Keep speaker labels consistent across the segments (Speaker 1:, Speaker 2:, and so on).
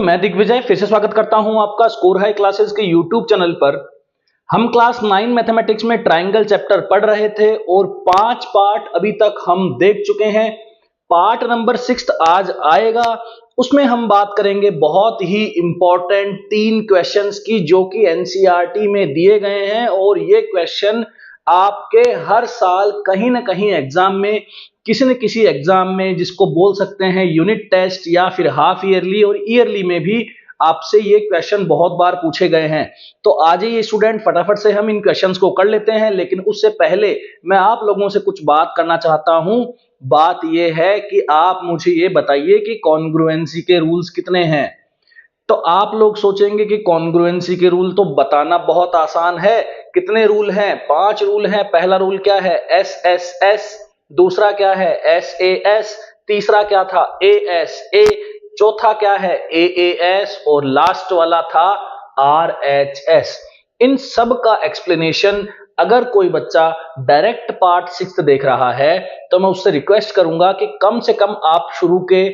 Speaker 1: मैं दिग्विजय फिर से स्वागत करता हूं आपका स्कोर हाई क्लासेस के यूट्यूब चैनल पर। हम क्लास 9 मैथमेटिक्स में ट्रायंगल चैप्टर पढ़ रहे थे और 5 पार्ट अभी तक हम देख चुके हैं। पार्ट नंबर 6 आज आएगा, उसमें हम बात करेंगे बहुत ही इंपॉर्टेंट 3 क्वेश्चंस की जो कि एनसीईआरटी में दिए गए हैं और ये क्वेश्चन आपके हर साल कहीं ना कहीं एग्जाम में, किसी न किसी एग्जाम में, जिसको बोल सकते हैं यूनिट टेस्ट या फिर हाफ ईयरली और ईयरली में भी आपसे ये क्वेश्चन बहुत बार पूछे गए हैं। तो आज ही स्टूडेंट फटाफट से हम इन क्वेश्चंस को कर लेते हैं, लेकिन उससे पहले मैं आप लोगों से कुछ बात करना चाहता हूं। बात यह है कि आप मुझे ये बताइए कि कॉन्ग्रुएंसी के रूल्स कितने हैं। तो आप लोग सोचेंगे कि कॉन्ग्रुएंसी के रूल तो बताना बहुत आसान है। कितने रूल हैं? 5 रूल हैं। पहला रूल क्या है? S S S. दूसरा क्या है? S A S. तीसरा क्या था? A S A. चौथा क्या है? ए ए एस। और लास्ट वाला था आर एच एस। इन सब का एक्सप्लेनेशन अगर कोई बच्चा डायरेक्ट पार्ट 6 देख रहा है तो मैं उससे रिक्वेस्ट करूंगा कि कम से कम आप शुरू के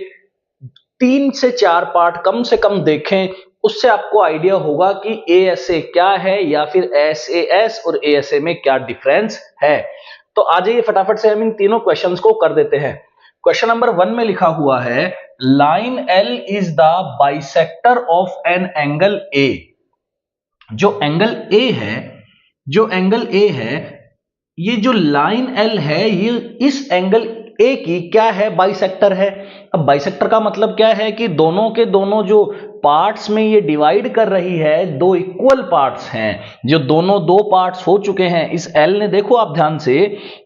Speaker 1: 3 से 4 पार्ट कम से कम देखें। उससे आपको आइडिया होगा कि एएसए क्या है या फिर एसएएस और एएसए में क्या डिफरेंस है। तो आ जाइए फटाफट से हम इन तीनों क्वेश्चंस को कर देते हैं। क्वेश्चन नंबर 1 में लिखा हुआ है line L is the bisector of an angle A. जो एंगल ए है, ये जो लाइन एल है ये इस एंगल ए की क्या है? बाइसेक्टर है। अब बाइसेक्टर का मतलब क्या है कि दोनों के दोनों जो पार्ट्स में ये डिवाइड कर रही है, दो इक्वल पार्ट्स हैं, जो दोनों दो पार्ट्स हो चुके हैं। इस एल ने, देखो आप ध्यान से,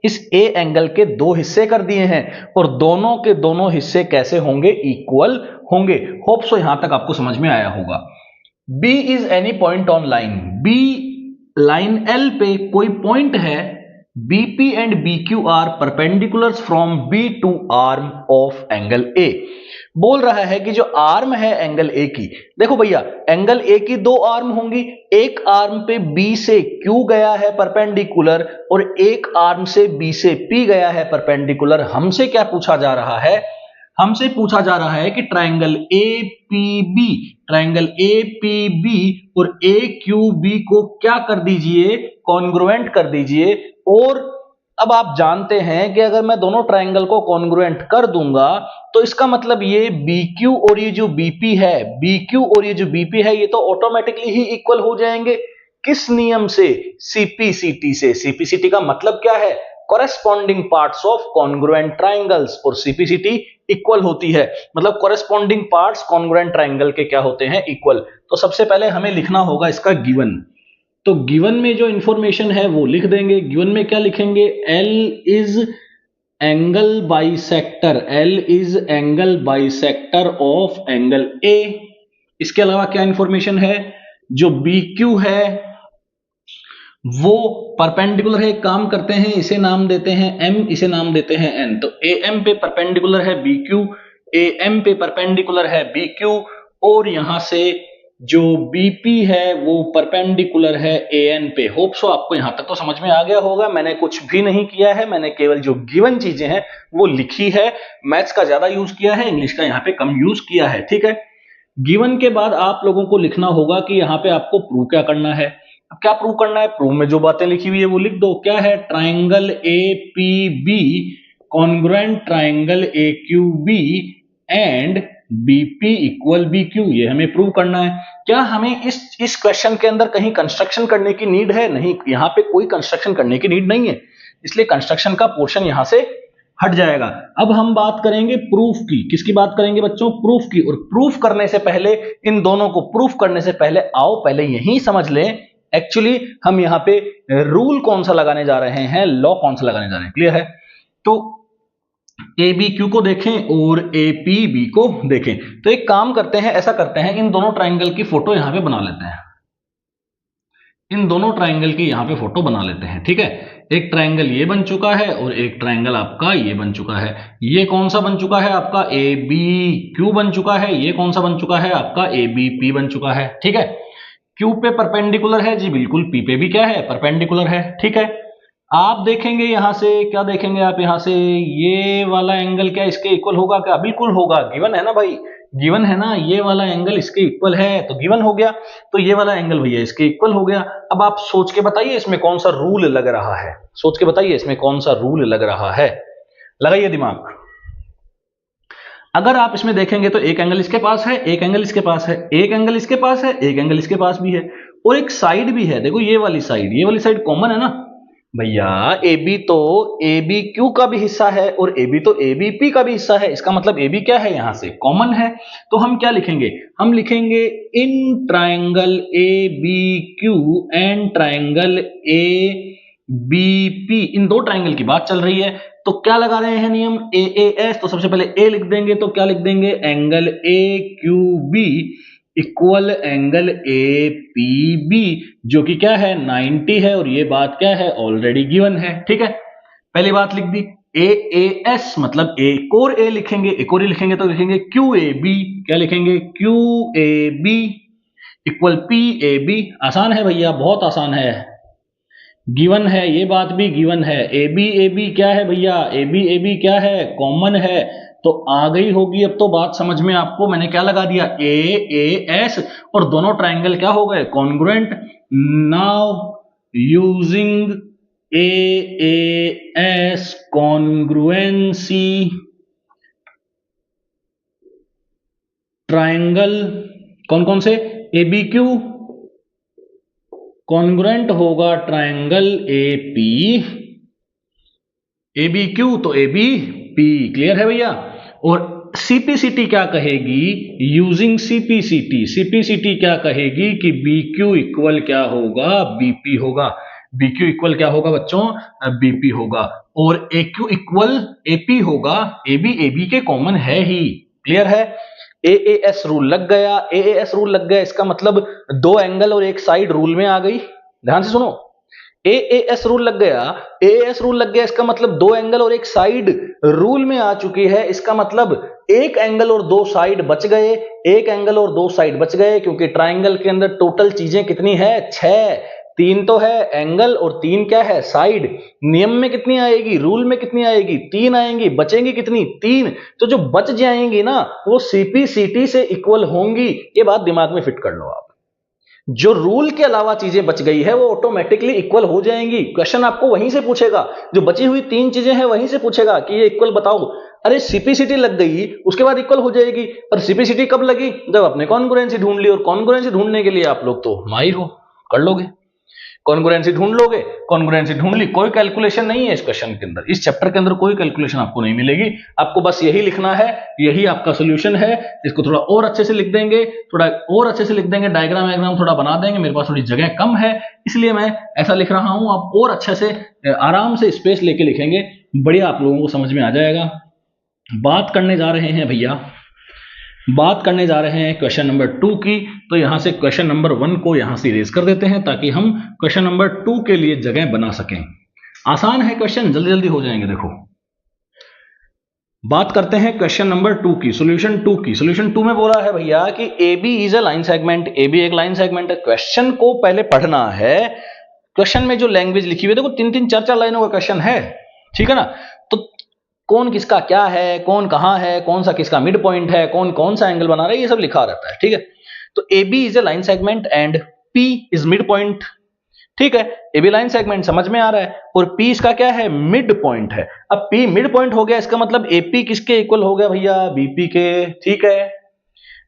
Speaker 1: इस ए एंगल के 2 हिस्से कर दिए हैं और दोनों के दोनों हिस्से कैसे होंगे? इक्वल होंगे। होप सो यहां तक आपको समझ में आया होगा। B is any point on line B. Line L पे कोई पॉइंट है, BP and BQ are perpendiculars from B to arm of angle A। बोल रहा है कि जो आर्म है एंगल A की, देखो भैया एंगल A की 2 आर्म होंगी। एक आर्म पे B से Q गया है परपेंडिकुलर और एक आर्म से B से P गया है परपेंडिकुलर। हमसे क्या पूछा जा रहा है? हमसे पूछा जा रहा है कि ट्रायंगल APB और AQB को क्या कर दीजिए? कॉन्ग्रुएंट कर दीजिए। और अब आप जानते हैं कि अगर मैं दोनों ट्रायंगल को कॉन्ग्रुएंट कर दूंगा तो इसका मतलब ये BQ और ये जो BP है, ये तो ऑटोमेटिकली ही इक्वल हो जाएंगे। किस नियम से? CPCT से। CPCT का मतलब क्या है? Corresponding parts of congruent triangles. और CPCT इक्वल होती है, मतलब कॉरेस्पॉन्डिंग पार्ट्स कॉन्ग्रुएंट ट्रायंगल के क्या होते हैं? इक्वल। तो सबसे पहले हमें लिखना होगा इसका गिवन। तो गिवन में जो इंफॉर्मेशन है वो लिख देंगे। गिवन में क्या लिखेंगे? L is angle bisector of angle A। इसके अलावा क्या इंफॉर्मेशन है? जो BQ है वो परपेंडिकुलर है। काम करते हैं, इसे नाम देते हैं M, इसे नाम देते हैं N। तो AM पे परपेंडिकुलर है BQ, AM पे परपेंडिकुलर है BQ, और यहां से जो BP है वो परपेंडिकुलर है AN पे। होप सो आपको यहां तक तो समझ में आ गया होगा। मैंने कुछ भी नहीं किया है, मैंने केवल जो गिवन चीजें हैं वो लिखी है। मैथ्स का ज्यादा यूज किया है, इंग्लिश का यहां पे कम यूज किया है, ठीक है। गिवन के बाद आप लोगों को लिखना होगा कि यहां पे आपको प्रूव क्या करना है। अब क्या प्रूव करना है? प्रूव में जो बातें लिखी हुई है वो लिख दो। क्या है? Triangle APB congruent triangle AQB and BP equal BQ, ये हमें प्रूव करना है। क्या हमें इस क्वेश्चन के अंदर कहीं कंस्ट्रक्शन करने की नीड है? नहीं, यहां पे कोई कंस्ट्रक्शन करने की नीड नहीं है, इसलिए कंस्ट्रक्शन का पोर्शन यहां से हट जाएगा। अब हम बात करेंगे प्रूफ की। किसकी बात करेंगे बच्चों? प्रूफ की। और प्रूफ करने से पहले, इन दोनों को प्रूफ करने से पहले आओ पहले यही समझ लें एक्चुअली हम यहां पे रूल कौन सा लगाने जा रहे हैं, लॉ कौन सा लगाने जा रहे हैं। क्लियर है? तो ABQ को देखें और APB को देखें। तो एक काम करते हैं, ऐसा करते हैं, इन दोनों ट्राइंगल की फोटो यहां पे बना लेते हैं। इन दोनों ट्राइंगल की यहां पे फोटो बना लेते हैं, ठीक है। एक ट्राइंगल ये बन चुका है और एक ट्राइंगल आपका ये बन चुका है। ये कौन सा बन चुका है? आपका ABQ बन चुका है। ये कौन सा बन चुका है? आपका ABP बन चुका है, ठीक है। Q पे परपेंडिकुलर है जी, बिल्कुल। P पे भी क्या है? परपेंडिकुलर है, ठीक है। आप देखेंगे यहां से, क्या देखेंगे आप यहां से? ये वाला एंगल क्या इसके इक्वल होगा क्या? बिल्कुल होगा, गिवन है ना भाई। गिवन है ना, ये वाला एंगल इसके इक्वल है तो गिवन हो गया, तो ये वाला एंगल भैया इसके इक्वल हो गया। अब आप सोच के बताइए इसमें कौन सा रूल लग रहा है, सोच के बताइए इसमें कौन सा रूल लग रहा है, लगाइए दिमाग। अगर आप इसमें देखेंगे तो एक एंगल इसके पास है, एक एंगल इसके पास है, एक एंगल इसके पास है, एक एंगल इसके पास भी है, और एक साइड भी है, देखो ये वाली साइड, ये वाली साइड कॉमन है ना भैया। AB तो ABQ का भी हिस्सा है और AB तो ABP का भी हिस्सा है, इसका मतलब AB क्या है, यहां से कॉमन है। तो हम क्या लिखेंगे, हम लिखेंगे in triangle ABQ and triangle ABP, इन दो ट्राइंगल की बात चल रही है, तो क्या लगा रहे हैं नियम AAS, तो सबसे पहले A लिख देंगे, तो क्या लिख देंगे, angle AQB equal angle APB, जो कि क्या है 90 है, और ये बात क्या है ऑलरेडी गिवन है। ठीक है, पहली बात लिख दी। AAS मतलब एक और A लिखेंगे, एक और A लिखेंगे तो लिखेंगे QAB, क्या लिखेंगे QAB इक्वल PAB। आसान है भैया, बहुत आसान है, गिवन है, ये बात भी गिवन है। AB क्या है भैया, AB क्या है, कॉमन है, तो आ गई होगी अब तो बात समझ में आपको। मैंने क्या लगा दिया AAS, और दोनों ट्राइंगल क्या हो गए congruent. Now using AAS congruency triangle, कौन कौन से, ABQ कॉन्ग्रुएंट होगा ट्राइंगल ABQ तो ABP, क्लियर है भैया। और CPCT क्या कहेगी, यूजिंग CPCT क्या कहेगी कि BQ इक्वल क्या होगा, BP होगा, BQ इक्वल क्या होगा बच्चों, BP होगा, और AQ इक्वल AP होगा, AB के कॉमन है ही, क्लियर है। AAS रूल लग गया, AAS रूल लग गया, इसका मतलब दो एंगल और एक साइड रूल में आ गई, ध्यान से सुनो। AAS रूल लग गया, AAS रूल लग गया, इसका मतलब दो एंगल और एक साइड रूल में आ चुकी है, इसका मतलब एक एंगल और दो साइड बच गए, एक एंगल और दो साइड बच गए, क्योंकि ट्राइंगल के अंदर टोटल चीजें कितनी है, 6, 3 तो है एंगल और 3 क्या है साइड। नियम में कितनी आएगी, रूल में कितनी आएगी, 3 आएंगी, बचेंगी कितनी, 3, तो जो बच जाएंगी ना वो CPCT से इक्वल होंगी, ये बात दिमाग में फिट कर लो आप। जो रूल के अलावा चीजें बच गई है वो ऑटोमेटिकली इक्वल हो जाएंगी। क्वेश्चन आपको वहीं से पूछेगा, जो बची हुई 3 चीजें हैं वहीं से पूछेगा कि ये इक्वल बताओ। अरे CPCT लग गई उसके बाद इक्वल हो जाएगी, पर CPCT कब लगी, जब आपने कॉन्ग्रुएंसी ढूंढ ली, और कॉन्ग्रुएंसी ढूंढने के लिए आप लोग तो माहिर हो, कर लोगे, कॉन्ग्रुएंसी ढूंढ लोगे, कॉन्ग्रुएंसी ढूंढ ली, कोई कैलकुलेशन नहीं है इस क्वेश्चन के अंदर, इस चैप्टर के अंदर कोई कैलकुलेशन आपको नहीं मिलेगी, आपको बस यही लिखना है, यही आपका सोल्यूशन है। इसको थोड़ा और अच्छे से लिख देंगे, थोड़ा और अच्छे से लिख देंगे, डायग्राम थोड़ा बना देंगे, मेरे पास थोड़ी जगह कम है इसलिए मैं ऐसा लिख रहा हूं, आप और अच्छे से आराम से स्पेस लेके लिखेंगे, बढ़िया आप लोगों को समझ में आ जाएगा। बात करने जा रहे हैं भैया, बात करने जा रहे हैं क्वेश्चन नंबर 2 की, तो यहां से क्वेश्चन नंबर 1 को यहां से इरेज कर देते हैं ताकि हम क्वेश्चन नंबर 2 के लिए जगह बना सकें। आसान है क्वेश्चन, जल्दी जल्दी हो जाएंगे। देखो बात करते हैं क्वेश्चन नंबर 2 की, सॉल्यूशन 2 की। सॉल्यूशन 2 में बोला है भैया कि AB is a line segment, AB एक लाइन सेगमेंट है। क्वेश्चन को पहले पढ़ना है, क्वेश्चन में जो लैंग्वेज लिखी हुई है, देखो 3-3 4-4 लाइनों का क्वेश्चन है, ठीक है ना, तो कौन किसका क्या है, कौन कहां है, कौन सा किसका मिड पॉइंट है, कौन कौन सा एंगल बना रहा है, ये सब लिखा रहता है, ठीक है। तो AB is a line segment and P is mid point, ठीक है, AB लाइन सेगमेंट समझ में आ रहा है, और P इसका क्या है, मिड पॉइंट है। अब P मिड पॉइंट हो गया, इसका मतलब AP किसके इक्वल हो गया भैया, BP के, ठीक है।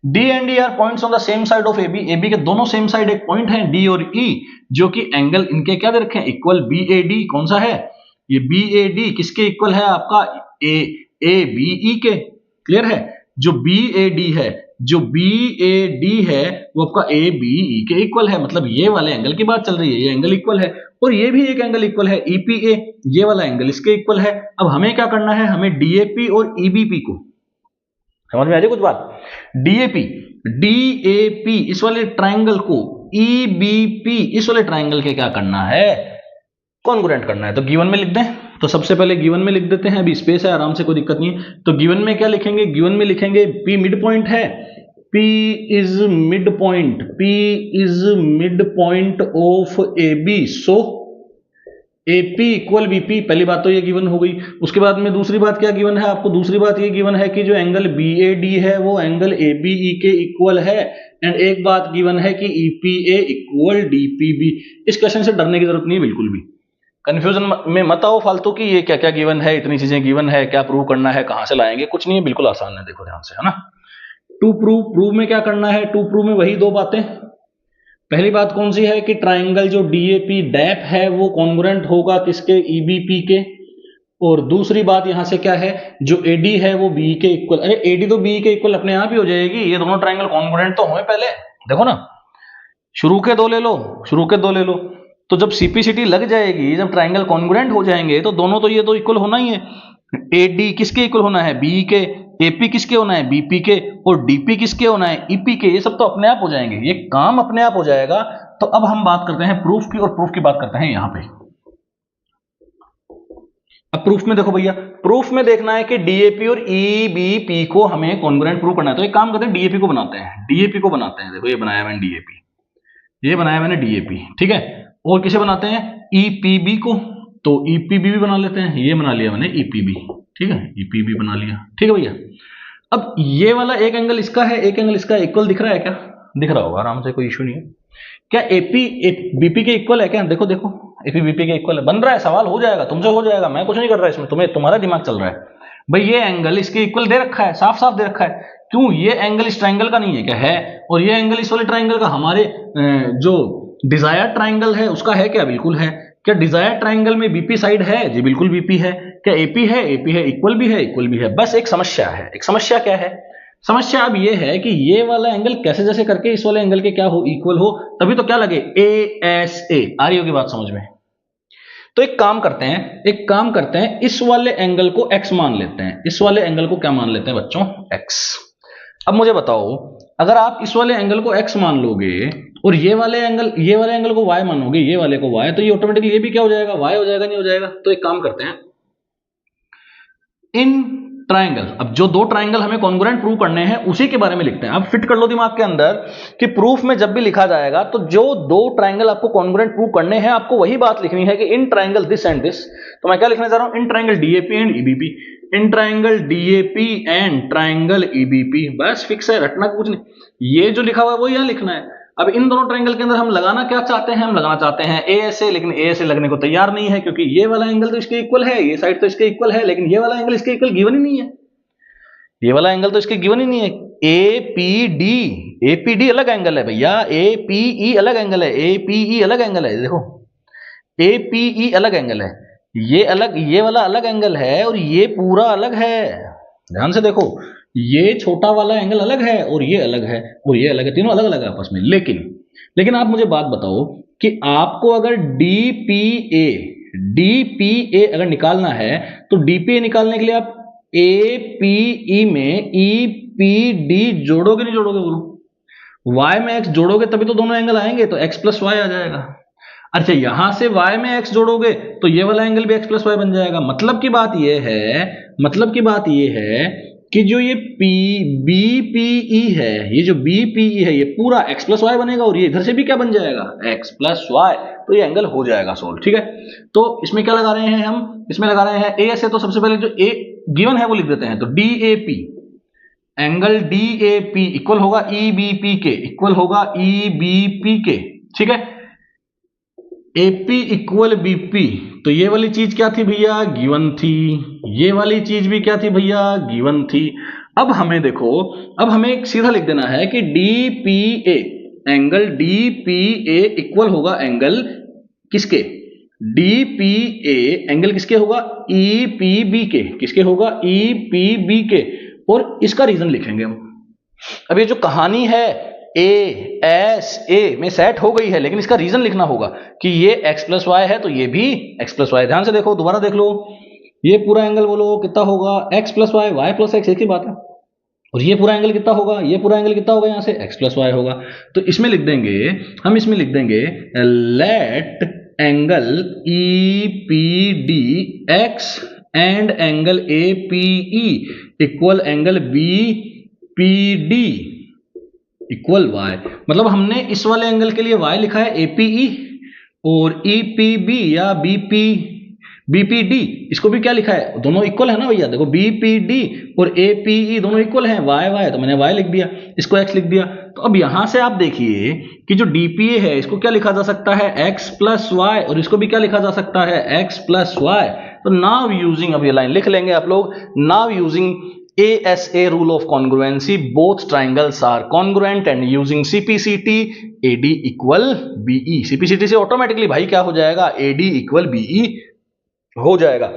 Speaker 1: D and E are points on the same side of AB, AB के दोनों सेम साइड एक पॉइंट है D और E, जो कि एंगल इनके क्या दे रखे हैं, इक्वल BAD, कौन सा है ये BAD, किसके इक्वल है आपका ABE के, क्लियर है। जो BAD है, जो BAD है वो आपका ABE के इक्वल है, मतलब ये वाले एंगल की बात चल रही है, ये एंगल इक्वल है, और ये भी एक एंगल इक्वल है EPA, ये वाला एंगल इसके इक्वल है। अब हमें क्या करना है, हमें DAP और EBP को, समझ में आ जाए कुछ बात, DAP इस वाले ट्राइंगल को, EBP इस वाले ट्राइंगल के क्या करना है, कॉन्ग्रुएंट करना है। तो गिवन में लिख दें, तो सबसे पहले गिवन में लिख देते हैं, अभी स्पेस है आराम से, कोई दिक्कत नहीं है। तो गिवन में क्या लिखेंगे, गिवन में लिखेंगे P मिड पॉइंट है, P is mid point, P is mid point of AB, so AP equal BP, पहली बात तो ये गिवन हो गई। उसके बाद में दूसरी बात क्या गिवन है आपको? दूसरी बात ये गिवन है कि जो एंगल BAD है वो एंगल ABE के इक्वल है। एंड एक बात गिवन है कि EPA इक्वल DPB। इस क्वेश्चन से डरने की जरूरत नहीं है बिल्कुल भी, कंफ्यूजन में मत आओ फालतू की ये क्या क्या गिवन है, इतनी चीजें गिवन है, क्या प्रूव करना है, कहां से लाएंगे, कुछ नहीं है, बिल्कुल आसान है। देखो ध्यान से, है ना। टू प्रूव में क्या करना है? टू प्रूव में वही दो बातें। पहली बात कौन सी है कि ट्राइंगल जो DAP डैप है वो कॉन्ग्रुएंट होगा किसके? EBP के। और दूसरी बात यहां से क्या है, जो AD है वो BE के इक्वल। अरे AD तो BE के इक्वल अपने आप ही हो जाएगी, ये दोनों ट्राइंगल कॉन्ग्रुएंट तो हुए पहले, देखो ना। शुरू के दो ले लो, शुरू के दो ले लो, तो जब CPCT लग जाएगी, जब ट्राइंगल कॉन्ग्रुएंट हो जाएंगे तो दोनों तो ये तो इक्वल होना ही है। AD किसके इक्वल होना है? BE के। AP किसके होना है? BP के। और DP किसके होना है? EP के। ये सब तो अपने आप हो जाएंगे, ये काम अपने आप हो जाएगा। तो अब हम बात करते हैं प्रूफ की, और प्रूफ की बात करते हैं यहां पे। अब प्रूफ में देखो भैया, प्रूफ में देखना है कि DAP और EBP को हमें कॉन्ग्रुएंट प्रूव करना है। तो एक काम करते हैं, DAP को बनाते हैं, DAP को बनाते हैं। देखो ये बनाया मैंने DAP, ये बनाया मैंने DAP, ठीक है। और किसे बनाते हैं? EPB को। तो EPB भी बना लेते हैं, ये बना लिया मैंने EPB, ठीक है, EPB बना लिया, ठीक है भैया। अब ये वाला एक एंगल इसका है, एक एंगल इसका, इक्वल दिख रहा है क्या? दिख रहा होगा आराम से, कोई इशू नहीं है। क्या AP BP के इक्वल है क्या? देखो देखो, AP BP के इक्वल है, बन रहा है, सवाल हो जाएगा तुमसे, हो जाएगा, मैं कुछ नहीं कर रहा इसमें, तुम्हारा दिमाग चल रहा है भाई। ये एंगल इसके इक्वल दे रखा है, साफ साफ दे रखा है। क्यों? ये एंगल इस ट्राइंगल का नहीं है क्या? है। और ये एंगल इस वाले ट्राइंगल का, हमारे जो डिजायर ट्राइंगल है उसका है क्या? बिल्कुल है। क्या डिजायर ट्राइंगल में BP साइड है? जी बिल्कुल BP है। क्या AP है? AP है, इक्वल भी है, इक्वल भी है। बस एक समस्या है, एक समस्या क्या है? समस्या अब ये है कि ये वाला एंगल कैसे जैसे करके इस वाले एंगल के क्या हो? इक्वल हो, तभी तो क्या लगे? ASA। आ रही होगी बात समझ में? तो एक काम करते हैं, एक काम करते हैं, इस वाले एंगल को x मान लेते हैं। इस वाले एंगल को क्या मान लेते हैं बच्चों? x। अब मुझे बताओ, अगर आप इस वाले एंगल को x मान लोगे और ये वाले एंगल को y मानोगे, ये वाले को y, तो ये ऑटोमेटिकली ये भी क्या हो जाएगा? y हो जाएगा, नहीं हो जाएगा? तो एक काम करते हैं, इन ट्राइंगल, अब जो दो ट्राइंगल हमें कॉन्ग्रुएंट प्रूव करने हैं उसी के बारे में लिखते हैं। अब फिट कर लो दिमाग के अंदर कि प्रूफ में जब भी लिखा जाएगा तो जो दो ट्राइंगल आपको कॉन्ग्रुएंट प्रूव करने हैं, आपको वही बात लिखनी है कि in triangle this and this. तो मैं क्या लिखने जा रहा हूं? In triangle DAP and EBP, in triangle DAP and triangle EBP। बस फिक्स है, रटना कुछ नहीं, ये जो लिखा हुआ है वो यहां लिखना है। अब इन दोनों ट्राइंगल के अंदर हम लगाना क्या चाहते हैं? हम लगाना चाहते हैं ASA, लेकिन ASA लगने को तैयार नहीं है, क्योंकि ये वाला एंगल तो इसके इक्वल है, ये साइड तो इसके इक्वल है, लेकिन ये वाला एंगल इसके इक्वल गिवन ही नहीं है। ये वाला एंगल तो इसके गिवन ही नहीं है। APD अलग एंगल है भैया, APE अलग एंगल है, APE अलग एंगल है। देखो APE अलग एंगल है, ये अलग, ये वाला अलग एंगल है, और ये पूरा अलग है। ध्यान से देखो, ये छोटा वाला एंगल अलग है, और ये अलग है, और ये अलग है, तीनों अलग अलग है आपस में। लेकिन आप मुझे बात बताओ कि आपको अगर DPA अगर निकालना है, तो DPA निकालने के लिए आप APE में EPD जोड़ोगे, नहीं जोड़ोगे? बोलो। Y में x जोड़ोगे तभी तो दोनों एंगल आएंगे, तो x प्लस वाई आ जाएगा। अच्छा, यहां से y में x जोड़ोगे तो ये वाला एंगल भी x प्लस वाई बन जाएगा। मतलब की बात यह है कि जो ये BPE है, ये जो BPE है, ये पूरा x प्लस वाई बनेगा, और ये इधर से भी क्या बन जाएगा? x plus y. तो ये एंगल हो जाएगा सोल्व, ठीक है। तो इसमें क्या लगा रहे हैं हम? इसमें लगा रहे हैं ASA। तो सबसे पहले जो A गिवन है वो लिख देते हैं। तो DAP, एंगल DAP इक्वल होगा EBP के, इक्वल होगा EBP के, ठीक है। AP इक्वल BP, तो ये वाली चीज क्या थी भैया? गिवन थी। ये वाली चीज भी क्या थी भैया? गिवन थी। अब हमें देखो, अब हमें एक सीधा लिख देना है कि DPA, एंगल DPA इक्वल होगा एंगल किसके? DPA एंगल किसके होगा? EPB के। किसके होगा? EPB के। और इसका रीजन लिखेंगे हम। अब ये जो कहानी है ASA में सेट हो गई है, लेकिन इसका रीजन लिखना होगा कि ये x प्लस वाई है, तो ये भी x प्लस वाई। ध्यान से देखो, दोबारा देख लो, ये पूरा एंगल बोलो कितना होगा? x plus y, y plus x, एक ही बात है। और ये पूरा एंगल कितना होगा? ये पूरा एंगल कितना होगा? यहां से x प्लस वाई होगा। तो इसमें लिख देंगे, हम इसमें लिख देंगे let angle EPD x and angle APE equal angle BPD equal y। मतलब हमने इस वाले एंगल के लिए y लिखा है APE, और ईपीबी या बीपीडी, इसको भी क्या लिखा है, दोनों इक्वल है ना भैया। देखो बीपीडी और एपीई दोनों इक्वल हैं, वाई तो मैंने वाई लिख दिया, इसको एक्स लिख दिया। तो अब यहां से आप देखिए कि जो डीपीए है इसको क्या लिखा जा सकता है, एक्स प्लस वाई, और इसको भी क्या लिखा जा सकता है, एक्स प्लस वाई। तो नाउ यूजिंग, अब ये लाइन लिख लेंगे आप लोग, now using ASA rule of congruency, both triangles are congruent and using CPCT, AD equal BE। CPCT से ऑटोमेटिकली भाई क्या हो जाएगा, AD equal BE हो जाएगा।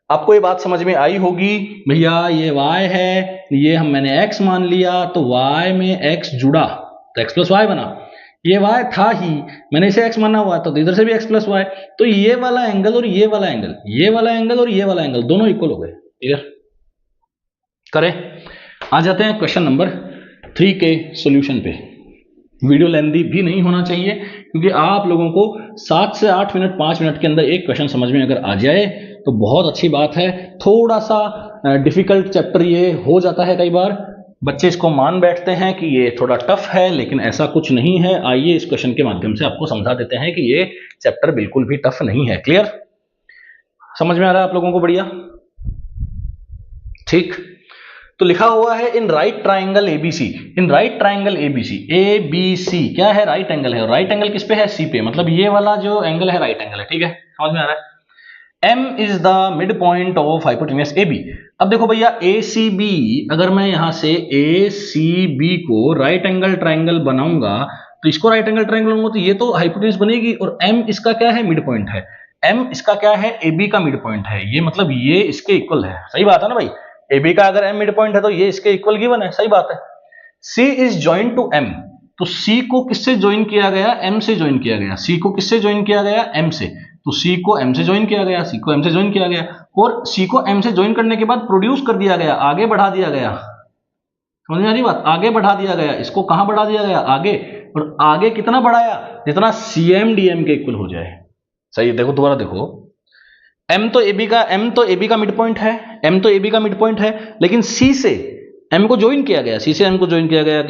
Speaker 1: आपको ये बात समझ में आई होगी भैया, ये y है, ये मैंने x मान लिया, तो y में x जुड़ा तो x प्लस वाई बना, ये y था ही, मैंने इसे x माना हुआ, तो इधर से भी x प्लस वाई, तो ये वाला एंगल और ये वाला एंगल, ये वाला एंगल और ये वाला एंगल दोनों इक्वल हो गए। क्लियर करें, आ जाते हैं क्वेश्चन नंबर 3 के सॉल्यूशन पे। वीडियो लेंथी भी नहीं होना चाहिए, क्योंकि आप लोगों को 7 से 8 मिनट 5 मिनट के अंदर एक क्वेश्चन समझ में अगर आ जाए तो बहुत अच्छी बात है। थोड़ा सा डिफिकल्ट चैप्टर ये हो जाता है, कई बार बच्चे इसको मान बैठते हैं कि ये थोड़ा टफ है, लेकिन ऐसा कुछ नहीं है। आइए इस क्वेश्चन के माध्यम से आपको समझा देते हैं कि ये चैप्टर बिल्कुल भी टफ नहीं है। क्लियर, समझ में आ रहा है आप लोगों को, बढ़िया, ठीक। तो लिखा हुआ है in right triangle ABC, in right triangle ABC, ABC क्या है, राइट एंगल है, और राइट एंगल किस पे है, सी पे, मतलब ये वाला जो एंगल है राइट एंगल है। ठीक है, समझ में आ रहा है। M is the mid point of hypotenuse AB। अब देखो भैया ACB, अगर मैं यहां से ACB को राइट एंगल ट्राइंगल बनाऊंगा, तो इसको राइट एंगल ट्राइंगल बनाऊंगा तो ये तो हाइपोटेन्यूस बनेगी, और M इसका क्या है, मिड पॉइंट है। M इसका क्या है, AB का मिड पॉइंट है, ये मतलब ये इसके इक्वल है। सही बात है ना भाई, AB का अगर M मिड पॉइंट है तो ये इसके इक्वल गिवन है। सही बात है। C is join to M, तो C को किससे ज्वाइन किया गया, M से ज्वाइन किया गया। C को किससे ज्वाइन किया गया, M से, तो C को M से ज्वाइन किया गया, C को M से ज्वाइन किया गया, और C को M से ज्वाइन करने के बाद प्रोड्यूस कर दिया गया, आगे बढ़ा दिया गया। समझ में आ रही बात, आगे बढ़ा दिया गया, इसको कहां बढ़ा दिया गया, आगे, और आगे कितना बढ़ाया, जितना CM DM के इक्वल हो जाए। सही, देखो दोबारा देखो, M तो AB का मिड पॉइंट है, M तो AB का मिड पॉइंट है, लेकिन C से M को ज्वाइन किया गया, C से M को ज्वाइन किया गया,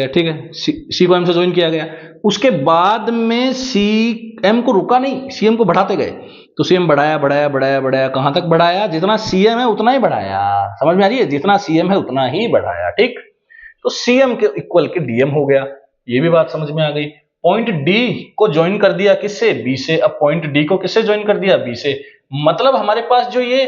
Speaker 1: ठीक है, C को M से ज्वाइन किया गया। उसके बाद में C M को रुका नहीं, CM को बढ़ाते गए, तो CM बढ़ाया, कहां तक बढ़ाया, जितना CM है उतना ही बढ़ाया। समझ में आ रही है, जितना CM है उतना ही बढ़ाया। ठीक, तो CM के इक्वल के DM हो गया, ये भी बात समझ में आ गई। पॉइंट D को ज्वाइन कर दिया किससे, B से। अब पॉइंट D को किससे ज्वाइन कर दिया, B से। मतलब हमारे पास जो ये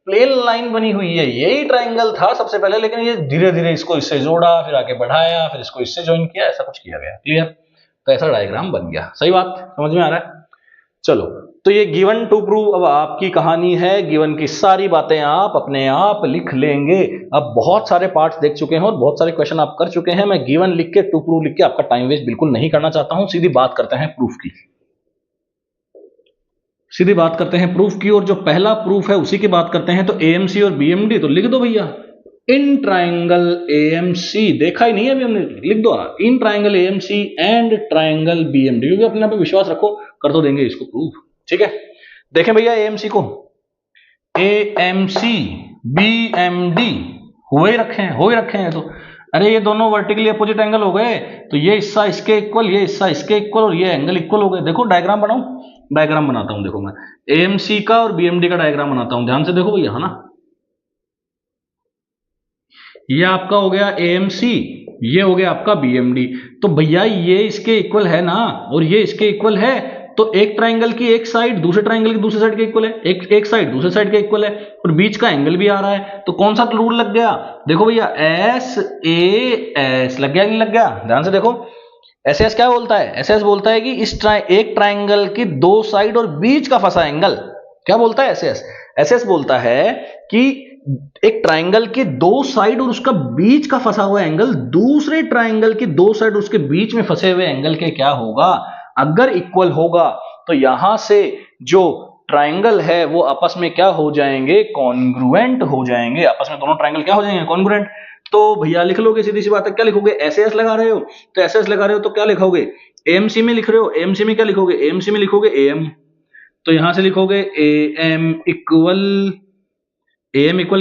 Speaker 1: प्लेन लाइन बनी हुई है यही ट्राइंगल था सबसे पहले, लेकिन ये धीरे धीरे इसको इससे जोड़ा, फिर आगे बढ़ाया, फिर इसको इससे ज्वाइन किया, ऐसा कुछ किया गया। क्लियर, तो ऐसा डायग्राम बन गया। सही बात, समझ में आ रहा है। चलो, तो ये गिवन टू प्रूव अब आपकी कहानी है, गिवन की सारी बातें आप अपने आप लिख लेंगे। अब बहुत सारे पार्ट्स देख चुके हैं और बहुत सारे क्वेश्चन आप कर चुके हैं। मैं गिवन लिख के, टू प्रूव लिख के आपका टाइम वेस्ट बिल्कुल नहीं करना चाहता हूं। सीधी बात करते हैं प्रूफ की, सीधी बात करते हैं प्रूफ की, और जो पहला प्रूफ है उसी की बात करते हैं। तो AMC और BMD तो लिख दो भैया, इन ट्राइंगल AMC, देखा ही नहीं है अभी हमने, लिख दो in triangle AMC and triangle BMD, क्योंकि अपने आप पे विश्वास रखो, कर तो देंगे इसको प्रूफ। ठीक है, देखें भैया AMC को, AMC BMD हो ही रखे हैं, तो अरे ये दोनों वर्टिकली अपोजिट एंगल हो गए, तो ये हिस्सा इसके इक्वल, ये हिस्सा इसके इक्वल, और ये एंगल इक्वल हो गए। देखो डायग्राम बनाऊं, डायग्राम बनाता हूं, देखो मैं AMC का और BMD का डायग्राम बनाता हूं, ध्यान से देखो भैया, है ना। ये आपका हो गया AMC, ये हो गया आपका BMD। तो भैया ये इसके इक्वल है ना, और ये इसके इक्वल है, तो एक ट्राइंगल की एक साइड दूसरे ट्राइंगल की दूसरी साइड के इक्वल है, एक साइड दूसरे साइड के इक्वल है, और बीच का एंगल भी आ रहा है, तो कौन सा रूल लग गया, देखो भैया SAS लग गया, नहीं लग गया, ध्यान से देखो। SS क्या बोलता है, SS बोलता है कि एक ट्राइंगल की दो साइड और बीच का फंसा एंगल, क्या बोलता है SS बोलता है कि एक ट्राइंगल के दो साइड और उसका बीच का फंसा हुआ एंगल दूसरे ट्राइंगल की दो साइड और उसके बीच में फंसे हुए एंगल के क्या होगा, अगर इक्वल होगा तो यहां से जो ट्राइंगल है वो आपस में क्या हो जाएंगे, कॉन्ग्रुएंट हो जाएंगे, आपस में दोनों ट्राइंगल क्या हो जाएंगे, कॉन्ग्रुएंट। तो भैया लिख लोगे, सीधी सी बात है, क्या लिखोगे, SAS लगा रहे हो तो SS लगा रहे हो तो क्या लिखोगे, AMC में लिख रहे हो, AMC में क्या लिखोगे, AMC में लिखोगे AM, तो यहां से लिखोगे AM इक्वल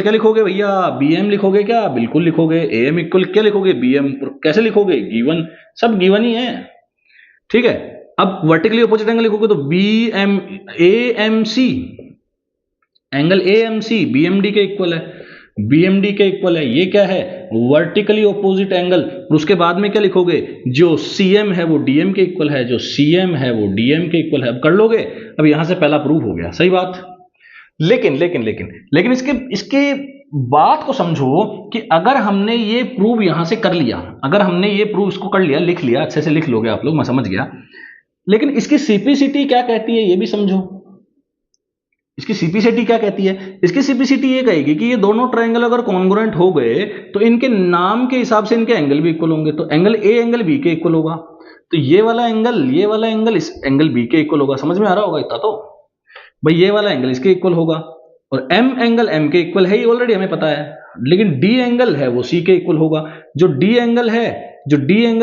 Speaker 1: क्या लिखोगे भैया, BM लिखोगे क्या, बिल्कुल लिखोगे। AM इक्वल क्या लिखोगे, BM, कैसे लिखोगे, गिवन, सब गिवन ही है। ठीक है, अब वर्टिकली अपोजिट एंगल लिखोगे तो AMC, एंगल AMC BMD के इक्वल है, BMD के इक्वल है। ये क्या है? Vertically opposite angle. और उसके बाद में क्या लिखोगे? जो CM है वो DM के इक्वल है, जो CM है वो DM के इक्वल है। अब कर लोगे? अब यहां से पहला प्रूफ हो गया, सही बात। लेकिन इसके बात को समझो कि अगर हमने ये प्रूव यहां से कर लिया, अगर हमने ये प्रूव इसको कर लिया, लिख लिया, अच्छे से लिख लोगे आप लोग, मैं समझ गया, लेकिन इसकी सिंप्लिसिटी क्या कहती है ये भी समझो। इसकी सिंप्लिसिटी क्या कहती है? इसकी सिंप्लिसिटी ये कहेगी कि ये दोनों ट्रायंगल अगर कॉन्ग्रुएंट हो गए तो इनके नाम के हिसाब से इनके एंगल भी इक्वल होंगे। तो एंगल A एंगल B के इक्वल होगा, तो ये वाला एंगल इस एंगल B के इक्वल होगा। समझ में आ रहा होगा इतना तो भाई, ये वाला एंगल इसके इक्वल होगा, और M एंगल M के इक्वल है, ये ऑलरेडी हमें पता है। लेकिन D एंगल है वो C के इक्वल होगा। जो D एंगल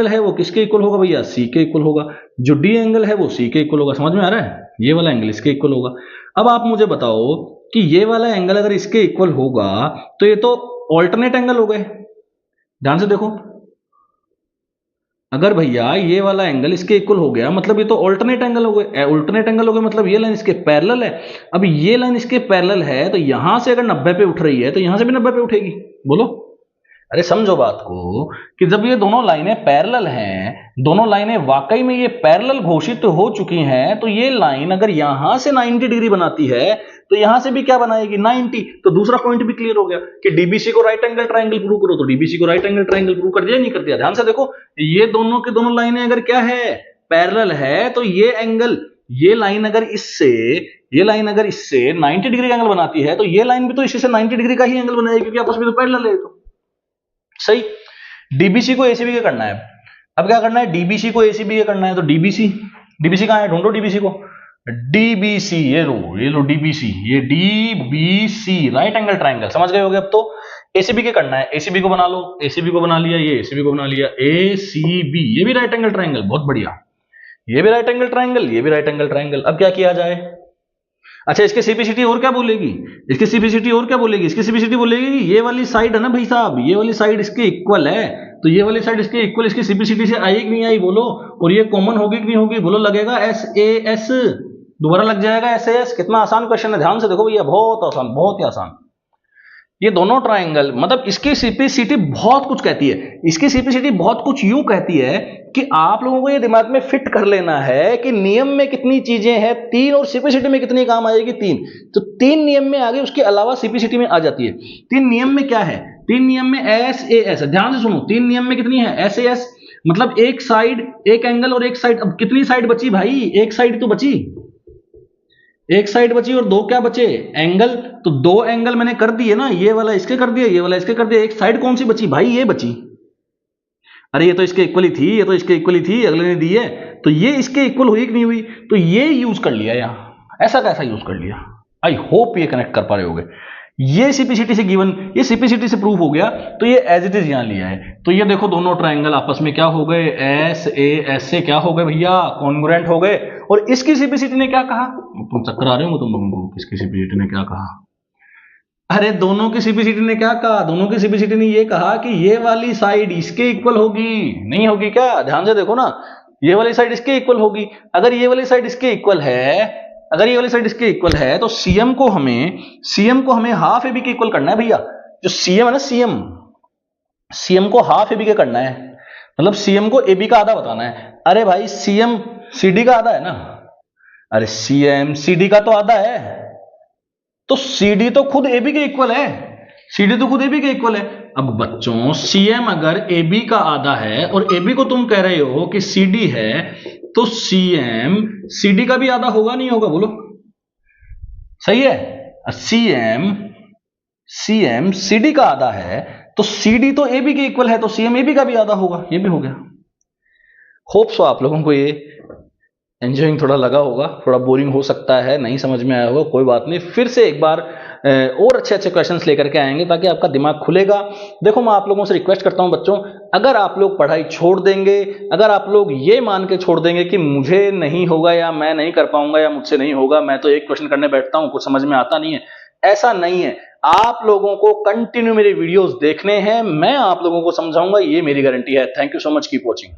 Speaker 1: है वो किसके इक्वल होगा भैया? C के इक्वल होगा। जो D एंगल है वो C के इक्वल होगा। समझ में आ रहा है? ये वाला एंगल इसके इक्वल होगा। अब आप मुझे बताओ कि ये वाला एंगल अगर इसके इक्वल होगा तो ये तो ऑल्टरनेट एंगल हो गए। ध्यान से देखो, अगर भैया ये वाला एंगल इसके इक्वल हो गया मतलब ये तो ऑल्टरनेट एंगल हो गए। ऑल्टरनेट एंगल हो गए मतलब ये लाइन इसके पैरेलल है। अब ये लाइन इसके पैरेलल है तो यहां से अगर 90 पे उठ रही है तो यहां से भी 90 पे उठेगी। बोलो, अरे समझो बात को कि जब ये दोनों लाइनें पैरेलल हैं, दोनों लाइनें वाकई में ये पैरेलल घोषित हो चुकी हैं, तो ये लाइन अगर यहां से 90 डिग्री बनाती है तो यहां से भी क्या बनाएगी? 90। तो दूसरा पॉइंट भी क्लियर हो गया कि डीबीसी को राइट एंगल ट्रायंगल प्रूव करो, तो डीबीसी को राइट एंगल ट्रायंगल प्रूव कर दिया, नहीं कर दिया? ध्यान से देखो, ये दोनों के दोनों लाइनें अगर क्या है? पैरेलल है, तो ये एंगल, ये लाइन अगर इससे 90 डिग्री का एंगल बनाती है तो ये लाइन भी तो इसी से 90 डिग्री का ही एंगल बनाएगी, क्योंकि आपस में तो पैरेलल है। तो सही, डीबीसी को एसीबी का करना है। अब क्या करना है? डीबीसी को एसीबी का करना है। तो डीबीसी कहां है? ढूंढो डीबीसी को। डीबीसी ये लो डीबीसी, ये डीबीसी राइट एंगल ट्रायंगल। समझ गए होगे अब तो। एसीबी के करना है, एसीबी को बना लो। एसीबी को बना लिया, ये एसीबी को बना लिया, एसीबी, ये भी राइट एंगल ट्रायंगल, बहुत बढ़िया। ये भी राइट एंगल ट्रायंगल, ये भी राइट एंगल ट्रायंगल। अब क्या किया जाए? अच्छा, इसके सिंप्लिसिटी और क्या बोलेगी? इसकी सिंप्लिसिटी बोलेगी कि ये वाली साइड है ना भाई साहब, ये वाली साइड इसके इक्वल है, तो ये वाली साइड इसके इक्वल इसकी सिंप्लिसिटी से आई कि नहीं आई? बोलो। और ये कॉमन होगी कि नहीं होगी? बोलो। लगेगा SAS, दोबारा लग जाएगा SAS। कितना आसान क्वेश्चन है, ध्यान से देखो भैया, बहुत आसान, बहुत ही आसान। ये दोनों ट्रायंगल, मतलब इसकी सिंप्लिसिटी बहुत कुछ कहती है। इसकी सिंप्लिसिटी बहुत कुछ यूं कहती है कि आप लोगों को ये दिमाग में फिट कर लेना है कि नियम में कितनी चीजें हैं 3 और सिंप्लिसिटी में कितनी काम आएगी 3। तो 3 नियम में आ गई, उसके अलावा सिंप्लिसिटी में आ जाती है। 3 नियम में क्या है? 3 नियम में SAS, ध्यान से सुनो, 3 नियम में कितनी है? SAS मतलब एक साइड, एक एंगल और एक साइड। अब कितनी साइड बची भाई? एक साइड तो बची, एक साइड बची और 2 क्या बचे? एंगल। तो 2 एंगल मैंने कर दिए ना, ये वाला इसके कर दिया, ये वाला इसके कर दिया। एक साइड कौन सी बची भाई? ये बची। अरे ये तो इसके इक्वल ही थी, ये तो इसके इक्वल ही थी, अगले ने दी है, तो ये इसके इक्वल हुई कि नहीं हुई? तो ये यूज कर लिया यहां। ऐसा कैसा यूज कर लिया? आई होप ये कनेक्ट कर पा रहे होगे। ये सिंप्लिसिटी से गिवन, ये सिंप्लिसिटी से प्रूफ हो गया, तो ये एज इट इज यहां लिया है। तो ये देखो दोनों ट्रायंगल आपस में क्या हो गए? SAS से क्या हो गए भैया? कॉन्ग्रुएंट हो गए। और इसकी सिंप्लिसिटी ने क्या कहा? तुम चक्कर आ रहे हो तुम लोगों को, किसकी सिंप्लिसिटी ने क्या कहा? अरे दोनों की सिंप्लिसिटी ने क्या कहा? दोनों की सिंप्लिसिटी ने ये कहा कि ये वाली साइड इसके इक्वल होगी। नहीं होगी क्या? ध्यान से देखो ना, ये वाली साइड इसके इक्वल होगी। अगर ये वाली साइड इसके इक्वल है, अगर ये वाली साइड इसके इक्वल है, तो CM को हमें हाफ AB के इक्वल करना है भैया। जो CM है ना, CM को हाफ AB के करना है, मतलब CM को AB का आधा बताना है। अरे भाई CM CD का आधा है ना? अरे CM CD का तो आधा है, तो CD तो खुद AB के इक्वल है, CD तो खुद AB के इक्वल है। अब बच्चों CM अगर AB का आधा है और AB को तुम कह रहे हो कि CD है, तो CM CD का भी आधा होगा नहीं होगा? बोलो, सही है। CM CD का आधा है, तो CD तो AB के इक्वल है, तो CM AB का भी आधा होगा। ये भी हो गया। होप सो आप लोगों को ये एंजॉइंग थोड़ा लगा होगा, थोड़ा बोरिंग हो सकता है, नहीं समझ में आया होगा, कोई बात नहीं, फिर से एक बार और अच्छे क्वेश्चंस लेकर के आएंगे ताकि आपका दिमाग खुलेगा। देखो, मैं आप लोगों से रिक्वेस्ट करता हूं बच्चों, अगर आप लोग पढ़ाई छोड़ देंगे, अगर आप लोग ये मान के छोड़ देंगे कि मुझे नहीं होगा या मैं नहीं कर पाऊंगा या मुझसे नहीं होगा, मैं तो एक क्वेश्चन करने बैठता हूं, कुछ समझ में आता नहीं है, ऐसा नहीं है। आप लोगों को कंटिन्यू मेरे वीडियोस देखने हैं, मैं आप लोगों को समझाऊंगा, ये मेरी गारंटी है। Thank you so much, keep watching.